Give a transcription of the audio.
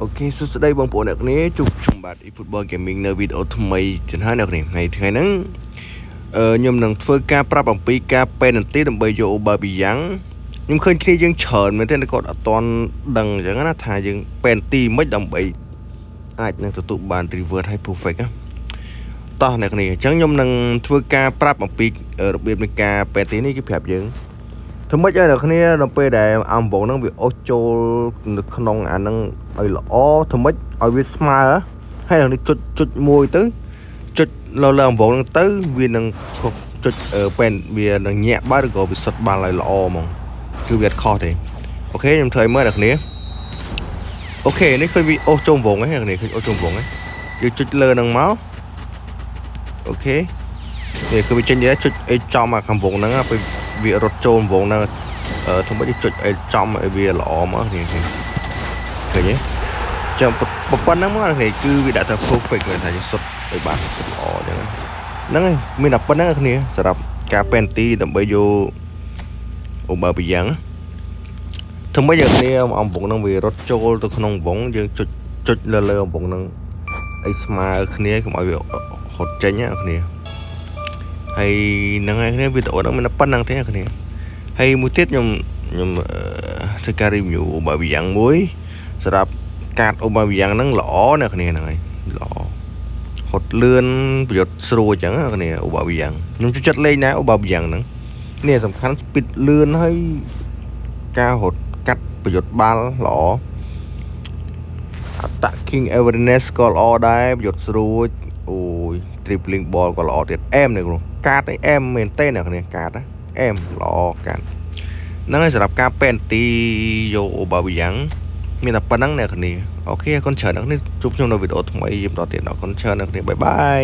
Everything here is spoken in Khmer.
Ok, số đây bằng bộ này này chụp chung bạn football gaming nơi video thay mấy trên hai này nàyថ្ងៃហ្នឹងខ្ញុំនឹងធ្វើការប្រាប់អំពីការ penalty ដើម្បីយក Aubameyang ខ្ញុំឃើញគ្នាយើងច្រើនមែនទេគាត់អត់ទាន់ដឹងអញ្ចឹងណាថាយើង penalty មិនដើម្បីអាចនឹងទទួលបាន revert ឲ្យ perfect ណាតោះអ្នកគ្នាអញ្ចឹងខ្ញុំនឹងធ្វើការប្រាប់អំពីរបៀបនៃការ penalty នេះគេប្រាប់យើងធ្វើម៉េចឲ្យអ្នកគ្នាដល់ពេលដែលអំវងហ្នឹងវាអូសចូលនៅក្នុងអាហ្នឹងឲ្យល្អធ្វើម៉េចឲ្យវាស្មើហើយនឹងចុចមួយទៅចុចលើអំវងហ្នឹងទៅវានឹងចុចពេលវានឹងញាក់បើឬក៏វាសុទ្ធបាល់ឲ្យល្អហ្មងគឺវាអត់ខុសទេអូខេខ្ញុំធ្វើឲ្យមើលអ្នកគ្នាអូខេនេះឃើញវាអូសចូលវងហ្នឹងអ្នកគ្នាឃើញអូសចូលវងហ្នឹងយើងចុចលើហ្នឹងមកអូខេនេះគឺវាចេញទៅចុចអីចំអាខាងវងហ្នឹងពេលវារត់ចូលវងហ្នឹងធ្វើម៉េចចុចអីចំឲ្យវាល្អមកនេះឃើញទេចាំប៉ុណ្ណឹងមកនេះគឺវាដាក់ទៅ perfect មែនថាយើងសុទ្ធឲ្យបានសុទ្ធល្អអញ្ចឹងហ្នឹងហើយមានតែប៉ុណ្្នឹងគ្នាសម្រាប់ការ penalty ដើម្បីយក Aubameyang ធ្វើម៉េចយើងគ្នាអំវងហ្នឹងវារត់ចូលទៅក្នុងវងយើងចុចលើអំវងហ្នឹងឲ្យស្មើគ្នាកុំឲ្យវាហត់ចេញណាគ្នាហើយហ្នឹងហើយគ្នាវីដេអូហ្នឹងមានតែប៉ុណ្្នឹងទេគ្នាហើយមួយទៀតខ្ញុំធ្វើការ review Aubameyang មួយសម្រាប់កាត Aubameyang ហ្នឹងល្អណាស់គ្នាហ្នឹងហើយល្អហត់លឿនប្រយុទ្ធស្រួលអញ្ចឹងណាគ្នា Aubameyang ខ្ញុំចូលចិត្តលេងណា Aubameyang ហ្នឹងនេះសំខាន់ speed លឿនហើយការរត់កាត់ប្រយុទ្ធបាល់ល្អ attacking awareness ក៏ល្អដែរប្រយុទ្ធស្រួលអូយ dribbling ball ក៏ល្អទៀតអែមនេះគ្រូកាតអែមមែនទេអ្នកគ្នាកាតអែមល្អកាតហ្នឹងហើយសម្រាប់ការ penalty យក Aubameyang មានតែប៉ុណ្្នឹងអ្នកគ្នាអូខេអរគុណច្រើនអ្នកគ្នាជួបខ្ញុំនៅវីដេអូថ្មីយប់ដល់ទៀតអរគុណច្រើនអ្នកគ្នាបាយបាយ